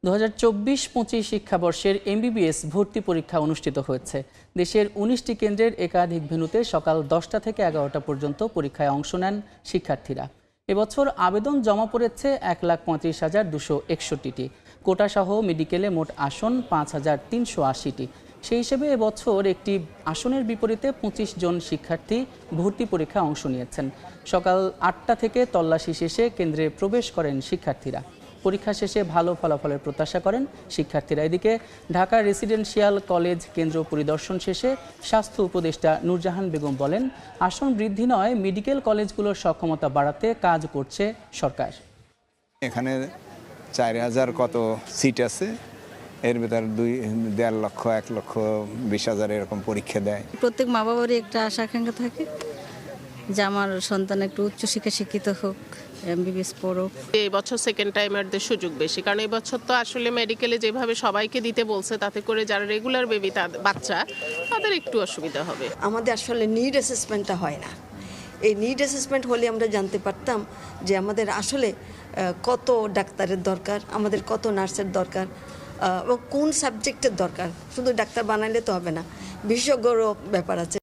2024-25 শিক্ষাবর্ষের MBBS ভর্তি পরীক্ষা অনুষ্ঠিত হয়েছে। দেশের 19টি কেন্দ্রের একাধিক ভেন্যুতে সকাল 10টা থেকে 11টা পর্যন্ত পরীক্ষায় অংশ নেন শিক্ষার্থীরা। এবছর আবেদন জমা পড়েছে 1,35,261টি। কোটাসহ মেডিকেলে মোট আসন 5,380টি। সেই হিসেবে এবছর একটি আসনের বিপরীতে 25 জন শিক্ষার্থী ভর্তি পরীক্ষায় অংশ নিয়েছেন। সকাল 8টা থেকে তল্লাশি শেষে কেন্দ্রে প্রবেশ করেন শিক্ষার্থীরা। পরীক্ষা শেষে ভালো ফলাফলের প্রত্যাশা করেন শিক্ষার্থীরা। এদিকে ঢাকা রেসিডেন্সিয়াল কলেজ কেন্দ্র পরিদর্শন শেষে স্বাস্থ্য উপদেষ্টা নূরজাহান বেগম বলেন, আসন বৃদ্ধি নয়, মেডিকেল কলেজগুলোর সক্ষমতা বাড়াতে কাজ করছে সরকার। এখানে 4,000 কত সিট আছে, এর ভিতর 2.5 লক্ষ 1,20,000 এরকম পরীক্ষা দেয়। প্রত্যেক মা বাবারই একটা আশা আকাঙ্ক্ষা থাকে যে আমার সন্তান একটু উচ্চশিক্ষায় শিক্ষিত হোক, এমবিবিএস পড়ুক। এই বছর সেকেন্ড টাইমারদের সুযোগ বেশি, কারণ এই বছর তো আসলে মেডিকেলে যেভাবে সবাইকে দিতে বলছে, তাতে করে যারা রেগুলার বেবি বাচ্চা তাদের একটু অসুবিধা হবে। আমাদের আসলে নিড অ্যাসেসমেন্টটা হয় না। এই নিড অ্যাসেসমেন্ট হলে আমরা জানতে পারতাম যে আমাদের আসলে কত ডাক্তারের দরকার, আমাদের কত নার্সের দরকার এবং কোন সাবজেক্টের দরকার। শুধু ডাক্তার বানাইলে তো হবে না, বিশেষজ্ঞরও ব্যাপার আছে।